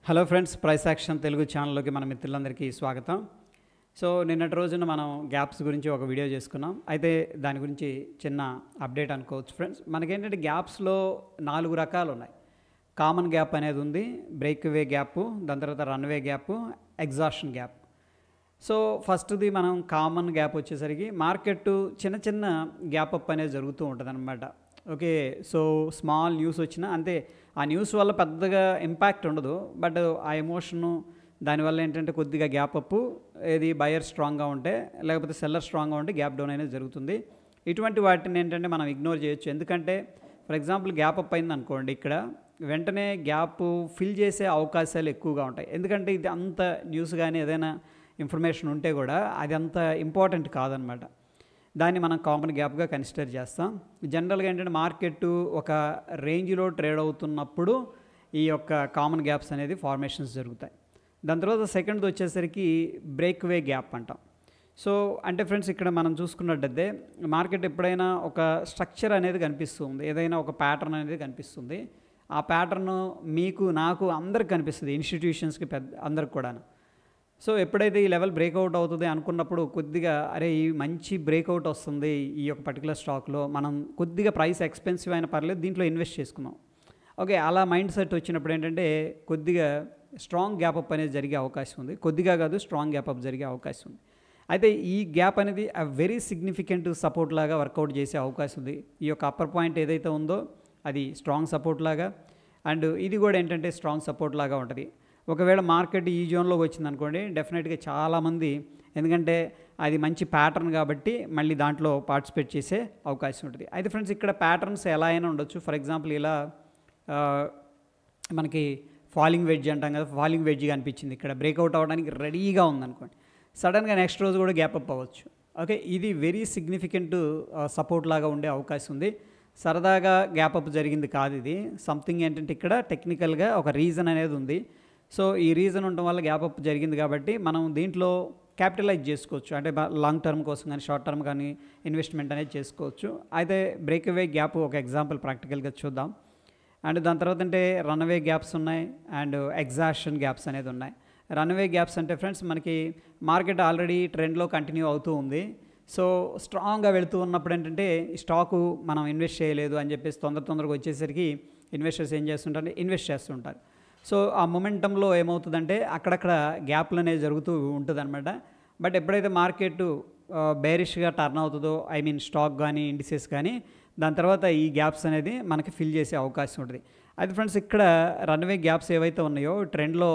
Hello friends, price action Telugu ఛానల్లోకి మన మిత్రులందరికీ స్వాగతం. సో నిన్నటి రోజున మనం గ్యాప్స్ గురించి ఒక వీడియో చేసుకున్నాం. అయితే దాని గురించి చిన్న అప్డేట్ అనుకోవచ్చు ఫ్రెండ్స్. మనకేంటంటే గ్యాప్స్లో 4 రకాలు ఉన్నాయి. కామన్ గ్యాప్ అనేది ఉంది, బ్రేక్ వే గ్యాప్, దాని తర్వాత runway gap, exhaustion gap. So ఫస్ట్ది మనం కామన్ గ్యాప్ వచ్చేసరికి మార్కెట్ చిన్న చిన్న గ్యాప్ అప్ అనేది జరుగుతూ ఉంటుంది అనమాట. ఓకే, సో స్మాల్ న్యూస్ వచ్చినా అంతే, ఆ న్యూస్ వల్ల పెద్దగా ఇంపాక్ట్ ఉండదు, బట్ ఆ ఎమోషను దానివల్ల ఏంటంటే కొద్దిగా గ్యాప్ అప్, ఏది బయర్ స్ట్రాంగ్గా ఉంటే లేకపోతే సెల్లర్ స్ట్రాంగ్గా ఉంటే గ్యాప్ డౌన్ అనేది జరుగుతుంది. ఇటువంటి వాటిని ఏంటంటే మనం ఇగ్నోర్ చేయొచ్చు. ఎందుకంటే ఫర్ ఎగ్జాంపుల్ గ్యాప్ అప్ అయింది అనుకోండి, ఇక్కడ వెంటనే గ్యాప్ ఫిల్ చేసే అవకాశాలు ఎక్కువగా ఉంటాయి. ఎందుకంటే ఇది అంత న్యూస్ కానీ ఏదైనా ఇన్ఫర్మేషన్ ఉంటే కూడా అది అంత ఇంపార్టెంట్ కాదనమాట. దాన్ని మనం కామన్ గ్యాప్గా కన్సిడర్ చేస్తాం. జనరల్గా ఏంటంటే మార్కెట్ ఒక రేంజ్లో ట్రేడ్ అవుతున్నప్పుడు ఈ యొక్క కామన్ గ్యాప్స్ అనేది ఫార్మేషన్స్ జరుగుతాయి. దాని తర్వాత సెకండ్ది వచ్చేసరికి బ్రేక్ వే గ్యాప్ అంటాం. సో అంటే ఫ్రెండ్స్, ఇక్కడ మనం చూసుకున్నట్టయితే మార్కెట్ ఎప్పుడైనా ఒక స్ట్రక్చర్ అనేది కనిపిస్తుంది, ఏదైనా ఒక ప్యాటర్న్ అనేది కనిపిస్తుంది. ఆ ప్యాటర్న్ మీకు నాకు అందరికి కనిపిస్తుంది, ఇన్స్టిట్యూషన్స్కి అందరికి కూడా. సో ఎప్పుడైతే ఈ లెవెల్ బ్రేక్అవుట్ అవుతుంది అనుకున్నప్పుడు కొద్దిగా అరే ఈ మంచి బ్రేక్అవుట్ వస్తుంది ఈ యొక్క పర్టికులర్ స్టాక్లో, మనం కొద్దిగా ప్రైస్ ఎక్స్పెన్సివ్ అయినా పర్లేదు దీంట్లో ఇన్వెస్ట్ చేసుకుందాం. ఓకే, అలా మైండ్ సెట్ వచ్చినప్పుడు ఏంటంటే కొద్దిగా స్ట్రాంగ్ గ్యాప్ అప్ అనేది జరిగే అవకాశం ఉంది. కొద్దిగా కాదు, స్ట్రాంగ్ గ్యాప్ అప్ జరిగే అవకాశం ఉంది. అయితే ఈ గ్యాప్ అనేది వెరీ సిగ్నిఫికెంట్ సపోర్ట్ లాగా వర్కౌట్ చేసే అవకాశం ఉంది. ఈ యొక్క అప్పర్ పాయింట్ ఏదైతే ఉందో అది స్ట్రాంగ్ సపోర్ట్ లాగా, అండ్ ఇది కూడా ఏంటంటే స్ట్రాంగ్ సపోర్ట్ లాగా ఉంటుంది. ఒకవేళ మార్కెట్ ఈ జోన్లోకి వచ్చిందనుకోండి, డెఫినెట్గా చాలామంది, ఎందుకంటే అది మంచి ప్యాటర్న్ కాబట్టి మళ్ళీ దాంట్లో పార్టిసిపేట్ చేసే అవకాశం ఉంటుంది. అయితే ఫ్రెండ్స్, ఇక్కడ ప్యాటర్న్స్ ఎలా అయినా ఉండొచ్చు. ఫర్ ఎగ్జాంపుల్ ఇలా మనకి ఫాలింగ్ వెడ్జ్ అంటాం కదా, ఫాలింగ్ వెడ్జ్గా అనిపించింది, ఇక్కడ బ్రేక్అవుట్ అవ్వడానికి రెడీగా ఉందనుకోండి, సడన్గా నెక్స్ట్ రోజు కూడా గ్యాప్ అప్ అవ్వచ్చు. ఓకే, ఇది వెరీ సిగ్నిఫికెంట్ సపోర్ట్ లాగా ఉండే అవకాశం ఉంది. సరదాగా గ్యాప్ అప్ జరిగింది కాదు, ఇది సంథింగ్ ఏంటంటే ఇక్కడ టెక్నికల్గా ఒక రీజన్ అనేది ఉంది. సో ఈ రీజన్ ఉండటం వల్ల గ్యాప్ అప్ జరిగింది కాబట్టి మనం దీంట్లో క్యాపిటలైజ్ చేసుకోవచ్చు, అంటే లాంగ్ టర్మ్ కోసం కానీ షార్ట్ టర్మ్ కానీ ఇన్వెస్ట్మెంట్ అనేది చేసుకోవచ్చు. అయితే బ్రేక్ అవే గ్యాప్ ఒక ఎగ్జాంపుల్ ప్రాక్టికల్గా చూద్దాం. అండ్ దాని తర్వాత అంటే రన్వే గ్యాప్స్ ఉన్నాయి అండ్ ఎగ్జాషన్ గ్యాప్స్ అనేది ఉన్నాయి. రన్వే గ్యాప్స్ అంటే ఫ్రెండ్స్, మనకి మార్కెట్ ఆల్రెడీ ట్రెండ్లో కంటిన్యూ అవుతూ ఉంది. సో స్ట్రాంగ్గా వెళుతూ ఉన్నప్పుడు ఏంటంటే స్టాకు మనం ఇన్వెస్ట్ చేయలేదు అని చెప్పేసి తొందరగా వచ్చేసరికి ఇన్వెస్టర్స్ ఏం చేస్తుంటారు, ఇన్వెస్ట్ చేస్తుంటారు. సో ఆ మొమెంటంలో ఏమవుతుందంటే అక్కడక్కడ గ్యాప్లు అనేది జరుగుతూ ఉంటుంది అనమాట. బట్ ఎప్పుడైతే మార్కెట్ బేరిష్గా టర్న్ అవుతుందో, ఐ మీన్ స్టాక్ కానీ ఇండిసెస్ కానీ, దాని తర్వాత ఈ గ్యాప్స్ అనేది మనకి ఫిల్ చేసే అవకాశం ఉంటుంది. అయితే ఫ్రెండ్స్, ఇక్కడ రన్వే గ్యాప్స్ ఏవైతే ఉన్నాయో ట్రెండ్లో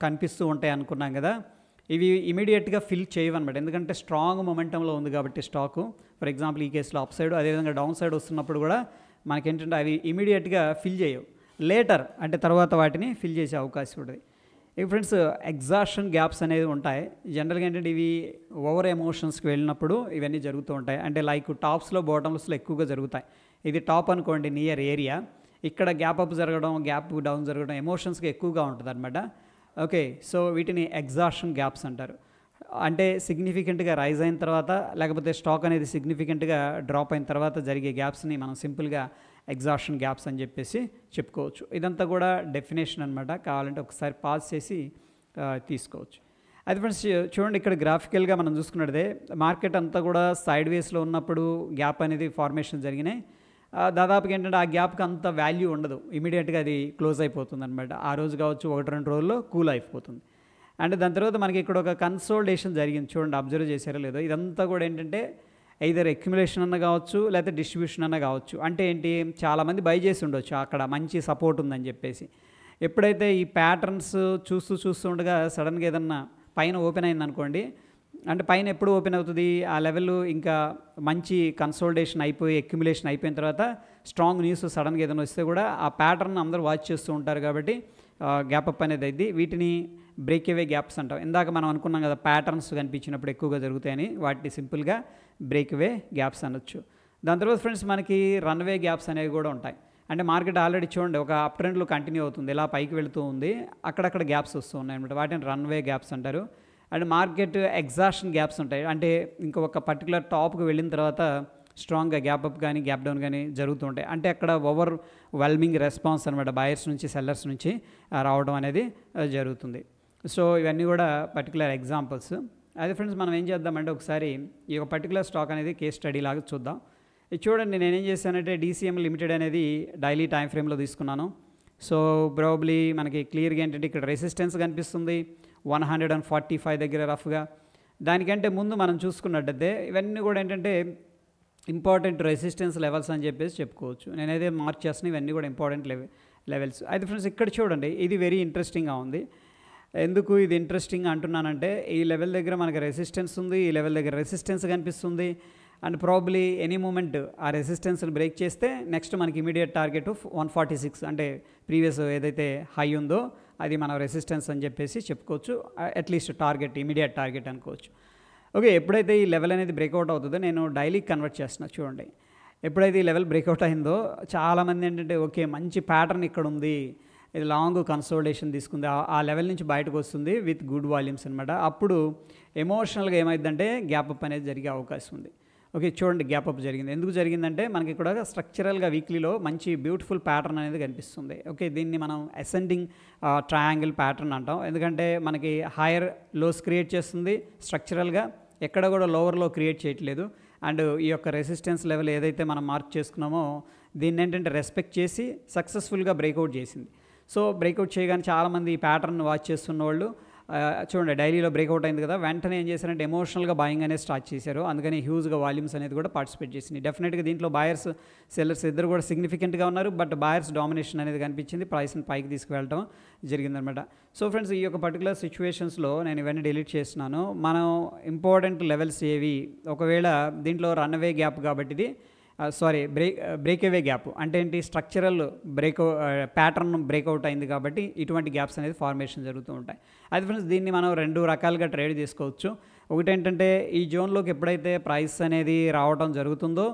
కనిపిస్తూ ఉంటాయి అనుకున్నాం కదా, ఇవి ఇమీడియట్గా ఫిల్ చేయవన్నమాట. ఎందుకంటే స్ట్రాంగ్ మొమెంటంలో ఉంది కాబట్టి స్టాకు. ఫర్ ఎగ్జాంపుల్ ఈ కేసులో అప్ సైడ్, అదేవిధంగా డౌన్ సైడ్ వస్తున్నప్పుడు కూడా మనకేంటంటే అవి ఇమీడియట్గా ఫిల్ చేయవు, లేటర్ అంటే తర్వాత వాటిని ఫిల్ చేసే అవకాశం ఉంటుంది. ఇక ఫ్రెండ్స్, ఎగ్జాషన్ గ్యాప్స్ అనేది ఉంటాయి. జనరల్గా ఏంటంటే ఇవి ఓవర్ ఎమోషన్స్కి వెళ్ళినప్పుడు ఇవన్నీ జరుగుతూ ఉంటాయి. అంటే లైక్ టాప్స్లో బాటమ్స్లో ఎక్కువగా జరుగుతాయి. ఇది టాప్ అనుకోండి, నియర్ ఏరియా, ఇక్కడ గ్యాప్ అప్ జరగడం, గ్యాప్ డౌన్ జరగడం ఎమోషన్స్కి ఎక్కువగా ఉంటుంది అనమాట. ఓకే, సో వీటిని ఎగ్జాషన్ గ్యాప్స్ అంటారు. అంటే సిగ్నిఫికెంట్గా రైజ్ అయిన తర్వాత లేకపోతే స్టాక్ అనేది సిగ్నిఫికెంట్గా డ్రాప్ అయిన తర్వాత జరిగే గ్యాప్స్ని మనం సింపుల్గా ఎగ్జాషన్ గ్యాప్స్ అని చెప్పేసి చెప్పుకోవచ్చు. ఇదంతా కూడా డెఫినేషన్ అనమాట. కావాలంటే ఒకసారి పాజ్ చేసి తీసుకోవచ్చు. అయితే ఫ్రెండ్స్, చూడండి ఇక్కడ గ్రాఫికల్గా మనం చూసుకున్నట్టే మార్కెట్ అంతా కూడా సైడ్ వేస్లో ఉన్నప్పుడు గ్యాప్ అనేది ఫార్మేషన్ జరిగినాయి. దాదాపుగా ఏంటంటే ఆ గ్యాప్కి అంత వాల్యూ ఉండదు, ఇమీడియట్గా అది క్లోజ్ అయిపోతుంది అనమాట. ఆ రోజు కావచ్చు, 1-2 రోజుల్లో కూల్ అయిపోతుంది. అండ్ దాని తర్వాత మనకి ఇక్కడ ఒక కన్సోలిడేషన్ జరిగింది, చూడండి, అబ్జర్వ్ చేశారో లేదో. ఇదంతా కూడా ఏంటంటే ఐదర్ అక్యుములేషన్ అన్న కావచ్చు, లేకపోతే డిస్ట్రిబ్యూషన్ అన్న కావచ్చు. అంటే ఏంటి, చాలామంది బై చేసి ఉండొచ్చు, అక్కడ మంచి సపోర్ట్ ఉందని చెప్పేసి. ఎప్పుడైతే ఈ ప్యాటర్న్స్ చూస్తూ ఉండగా సడన్గా ఏదన్నా పైన ఓపెన్ అయిందనుకోండి, అంటే పైన ఎప్పుడు ఓపెన్ అవుతుంది, ఆ లెవెల్ ఇంకా మంచి కన్సోలిడేషన్ అయిపోయి అక్యుములేషన్ అయిపోయిన తర్వాత స్ట్రాంగ్ న్యూస్ సడన్గా ఏదైనా వస్తే కూడా ఆ ప్యాటర్న్ అందరూ వాచ్ చేస్తూ ఉంటారు కాబట్టి గ్యాప్ అప్ అనేది అయింది. వీటిని బ్రేక్ అవే గ్యాప్స్ అంటాం. ఇందాక మనం అనుకున్నాం కదా, ప్యాటర్న్స్ కనిపించినప్పుడు ఎక్కువగా జరుగుతాయని, వాటిని సింపుల్గా బ్రేక్ అవే గ్యాప్స్ అనొచ్చు. దాని తర్వాత ఫ్రెండ్స్, మనకి రన్వే గ్యాప్స్ అనేవి కూడా ఉంటాయి. అంటే మార్కెట్ ఆల్రెడీ చూడండి ఒక అప్ ట్రెండ్లో కంటిన్యూ అవుతుంది, ఇలా పైకి వెళుతూ ఉంది, అక్కడక్కడ గ్యాప్స్ వస్తూ ఉన్నాయి అనమాట. వాటిని రన్వే గ్యాప్స్ అంటారు. అండ్ మార్కెట్ ఎగ్జాషన్ గ్యాప్స్ ఉంటాయి. అంటే ఇంకొక పర్టికులర్ టాప్కి వెళ్ళిన తర్వాత స్ట్రాంగ్గా గ్యాప్ అప్ కానీ గ్యాప్ డౌన్ కానీ జరుగుతూ ఉంటాయి. అంటే అక్కడ ఓవర్ వెల్మింగ్ రెస్పాన్స్ అనమాట బయర్స్ నుంచి సెల్లర్స్ నుంచి రావడం అనేది జరుగుతుంది. సో ఇవన్నీ కూడా పర్టికులర్ ఎగ్జాంపుల్స్. అదే ఫ్రెండ్స్ మనం ఏం చేద్దామంటే ఒకసారి ఈ యొక్క పర్టికులర్ స్టాక్ అనేది కేస్ స్టడీ లాగా చూద్దాం. ఇది చూడండి, నేనేం చేశానంటే DCM లిమిటెడ్ అనేది డైలీ టైం ఫ్రేమ్లో తీసుకున్నాను. సో ప్రాబబ్లీ మనకి క్లియర్గా ఏంటంటే ఇక్కడ రెసిస్టెన్స్ కనిపిస్తుంది 145 దగ్గర రఫ్గా. దానికంటే ముందు మనం చూసుకున్నట్టయితే ఇవన్నీ కూడా ఏంటంటే ఇంపార్టెంట్ రెసిస్టెన్స్ లెవెల్స్ అని చెప్పేసి చెప్పుకోవచ్చు. నేనైతే మార్క్ చేస్తున్నా ఇవన్నీ కూడా ఇంపార్టెంట్ లెవెల్స్. అయితే ఫ్రెండ్స్ ఇక్కడ చూడండి, ఇది వెరీ ఇంట్రెస్టింగ్గా ఉంది. ఎందుకు ఇది ఇంట్రెస్టింగ్ అంటున్నానంటే ఈ లెవెల్ దగ్గర మనకి రెసిస్టెన్స్ ఉంది, ఈ లెవెల్ దగ్గర రెసిస్టెన్స్ కనిపిస్తుంది. అండ్ ప్రాబ్లీ ఎనీ మూమెంట్ ఆ రెసిస్టెన్స్ని బ్రేక్ చేస్తే నెక్స్ట్ మనకి ఇమీడియట్ టార్గెట్ 146 అంటే ప్రీవియస్ ఏదైతే హై ఉందో అది మన రెసిస్టెన్స్ అని చెప్పేసి చెప్పుకోవచ్చు. అట్లీస్ట్ టార్గెట్ ఇమీడియట్ టార్గెట్ అనుకోవచ్చు. ఓకే, ఎప్పుడైతే ఈ లెవెల్ అనేది బ్రేక్అవుట్ అవుతుందో నేను డైలీ కన్వర్ట్ చేస్తున్నా. చూడండి, ఎప్పుడైతే ఈ లెవెల్ బ్రేక్అవుట్ అయిందో చాలామంది ఏంటంటే ఓకే మంచి ప్యాటర్న్ ఇక్కడ ఉంది, ఇది లాంగ్ కన్సోలిడేషన్ తీసుకుంది, ఆ లెవెల్ నుంచి బయటకు వస్తుంది విత్ గుడ్ వాల్యూమ్స్ అనమాట. అప్పుడు ఎమోషనల్గా ఏమైందంటే గ్యాప్ అప్ అనేది జరిగే అవకాశం ఉంది. ఓకే చూడండి, గ్యాప్ అప్ జరిగింది. ఎందుకు జరిగిందంటే మనకి ఇక్కడ స్ట్రక్చరల్గా వీక్లీలో మంచి బ్యూటిఫుల్ ప్యాటర్న్ అనేది కనిపిస్తుంది. ఓకే, దీన్ని మనం అసెండింగ్ ట్రయాంగిల్ ప్యాటర్న్ అంటాం. ఎందుకంటే మనకి హైయర్ లోస్ క్రియేట్ చేస్తుంది స్ట్రక్చరల్గా, ఎక్కడ కూడా లోవర్లో క్రియేట్ చేయట్లేదు. అండ్ ఈ యొక్క రెసిస్టెన్స్ లెవెల్ ఏదైతే మనం మార్క్ చేసుకున్నామో దీన్ని ఏంటంటే రెస్పెక్ట్ చేసి సక్సెస్ఫుల్గా బ్రేక్అవుట్ చేసింది. సో బ్రేక్అవుట్ చేయగానే చాలామంది ఈ ప్యాటర్న్ వాచ్ చేస్తున్న వాళ్ళు చూడండి డైలీలో బ్రేక్అవుట్ అయింది కదా, వెంటనే ఏం చేశారంటే ఎమోషనల్గా బాయింగ్ అనేది స్టార్ట్ చేశారు. అందుకని హ్యూజ్గా వాల్యూమ్స్ అనేది కూడా పార్టిసిపేట్ చేసింది. డెఫినెట్గా దీంట్లో బాయర్స్ సెల్లర్స్ ఇద్దరు కూడా సిగ్నిఫికెంట్గా ఉన్నారు. బట్ బాయర్స్ డామినేషన్ అనేది కనిపించింది, ప్రైస్ని పైకి తీసుకువెళ్ళడం జరిగిందనమాట. సో ఫ్రెండ్స్, ఈ యొక్క పర్టికులర్ సిచ్యువేషన్స్లో నేను ఇవన్నీ డిలీట్ చేస్తున్నాను. మనం ఇంపార్టెంట్ లెవెల్స్ ఏవి, ఒకవేళ దీంట్లో రన్అవే గ్యాప్ కాబట్టి ఇది బ్రేక్అవే గ్యాప్ అంటే ఏంటి, స్ట్రక్చరల్ ప్యాటర్న్ బ్రేక్అవుట్ అయింది కాబట్టి ఇటువంటి గ్యాప్స్ అనేది ఫార్మేషన్ జరుగుతూ ఉంటాయి. అయితే ఫ్రెండ్స్, దీన్ని మనం రెండు రకాలుగా ట్రేడ్ చేసుకోవచ్చు. ఒకటి ఏంటంటే ఈ జోన్లోకి ఎప్పుడైతే ప్రైస్ అనేది రావడం జరుగుతుందో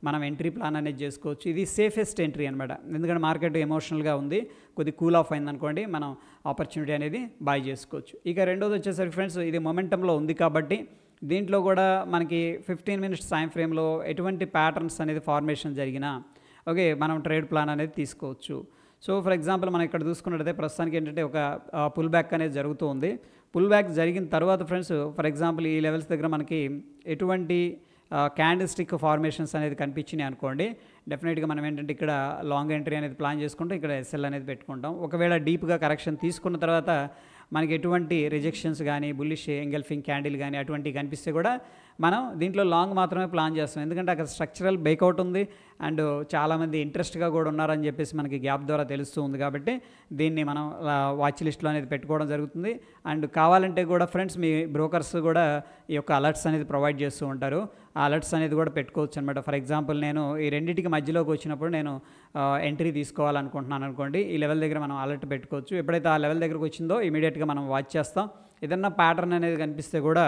మనం ఎంట్రీ ప్లాన్ అనేది చేసుకోవచ్చు. ఇది సేఫెస్ట్ ఎంట్రీ అనమాట. ఎందుకంటే మార్కెట్ ఎమోషనల్గా ఉంది, కొద్ది కూల్ ఆఫ్ అయింది అనుకోండి, మనం ఆపర్చునిటీ అనేది బై చేసుకోవచ్చు. ఇక రెండోది వచ్చేసరికి ఫ్రెండ్స్, ఇది మొమెంటంలో ఉంది కాబట్టి దీంట్లో కూడా మనకి 15 మినిట్స్ టైం ఫ్రేమ్లో ఎటువంటి ప్యాటర్న్స్ అనేది ఫార్మేషన్ జరిగినా ఓకే మనం ట్రేడ్ ప్లాన్ అనేది తీసుకోవచ్చు. సో ఫర్ ఎగ్జాంపుల్ మనం ఇక్కడ చూసుకున్నట్టయితే ప్రస్తుతానికి ఏంటంటే ఒక పుల్ బ్యాక్ అనేది జరుగుతూ ఉంది. పుల్ బ్యాక్ జరిగిన తర్వాత ఫ్రెండ్స్, ఫర్ ఎగ్జాంపుల్ ఈ లెవెల్స్ దగ్గర మనకి ఎటువంటి క్యాండిల్ స్టిక్ ఫార్మేషన్స్ అనేది కనిపించినాయి అనుకోండి, డెఫినెట్గా మనం ఏంటంటే ఇక్కడ లాంగ్ ఎంట్రీ అనేది ప్లాన్ చేసుకుంటే ఇక్కడ SL అనేది పెట్టుకుంటాం. ఒకవేళ డీప్గా కరెక్షన్ తీసుకున్న తర్వాత మనకి ఎటువంటి రిజెక్షన్స్ కానీ బుల్లిష్ ఎంగల్ఫింగ్ క్యాండిల్ కానీ అటువంటివి కనిపిస్తే కూడా మనం దీంట్లో లాంగ్ మాత్రమే ప్లాన్ చేస్తాం. ఎందుకంటే అక్కడ స్ట్రక్చరల్ బ్రేక్అవుట్ ఉంది అండ్ చాలామంది ఇంట్రెస్ట్గా కూడా ఉన్నారని చెప్పేసి మనకి గ్యాప్ ద్వారా తెలుస్తూ ఉంది. కాబట్టి దీన్ని మనం వాచ్ లిస్ట్లో అనేది పెట్టుకోవడం జరుగుతుంది. అండ్ కావాలంటే కూడా ఫ్రెండ్స్, మీ బ్రోకర్స్ కూడా ఈ యొక్క అలర్ట్స్ అనేది ప్రొవైడ్ చేస్తూ ఉంటారు. ఆ అలర్ట్స్ అనేది కూడా పెట్టుకోవచ్చు అనమాట. ఫర్ ఎగ్జాంపుల్ నేను ఈ రెండింటికి మధ్యలోకి వచ్చినప్పుడు నేను ఎంట్రీ తీసుకోవాలనుకుంటున్నాను అనుకోండి, ఈ లెవెల్ దగ్గర మనం అలర్ట్ పెట్టుకోవచ్చు. ఎప్పుడైతే ఆ లెవెల్ దగ్గరకు వచ్చిందో ఇమీడియట్గా మనం వాచ్ చేస్తాం. ఏదన్నా ప్యాటర్న్ అనేది కనిపిస్తే కూడా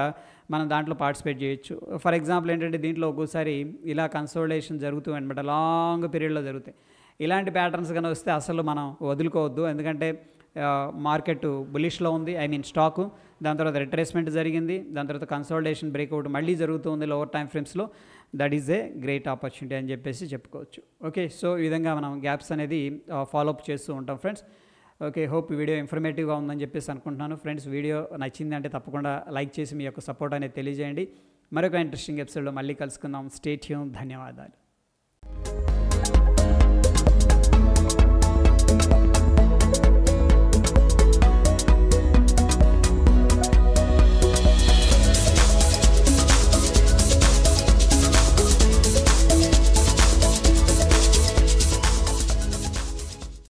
మనం దాంట్లో పార్టిసిపేట్ చేయొచ్చు. ఫర్ ఎగ్జాంపుల్ ఏంటంటే దీంట్లో ఒక్కోసారి ఇలా కన్సోలిడేషన్ జరుగుతుంది అనమాట, లాంగ్ పీరియడ్లో జరుగుతాయి. ఇలాంటి ప్యాటర్న్స్ కన్నా వస్తే అసలు మనం వదులుకోవద్దు. ఎందుకంటే మార్కెట్ బులిష్లో ఉంది, స్టాకు, దాని తర్వాత రిట్రేస్మెంట్ జరిగింది, దాని తర్వాత కన్సోలిడేషన్ బ్రేక్అవుట్ మళ్ళీ జరుగుతుంది లోవర్ టైం ఫ్రేమ్స్లో. That is a great opportunity అని చెప్పేసి చెప్పుకోవచ్చు. ఓకే, సో ఈ విధంగా మనం గ్యాప్స్ అనేది ఫాలోఅప్ చేస్తూ ఉంటాం ఫ్రెండ్స్. ఓకే, హోప్ ఈ వీడియో ఇన్ఫర్మేటివ్గా ఉందని చెప్పేసి అనుకుంటున్నాను. ఫ్రెండ్స్, వీడియో నచ్చింది అంటే తప్పకుండా లైక్ చేసి మీ యొక్క సపోర్ట్ అనేది తెలియజేయండి. మరొక ఇంట్రెస్టింగ్ ఎపిసోడ్లో మళ్ళీ కలుసుకుందాం. Stay tune. ధన్యవాదాలు.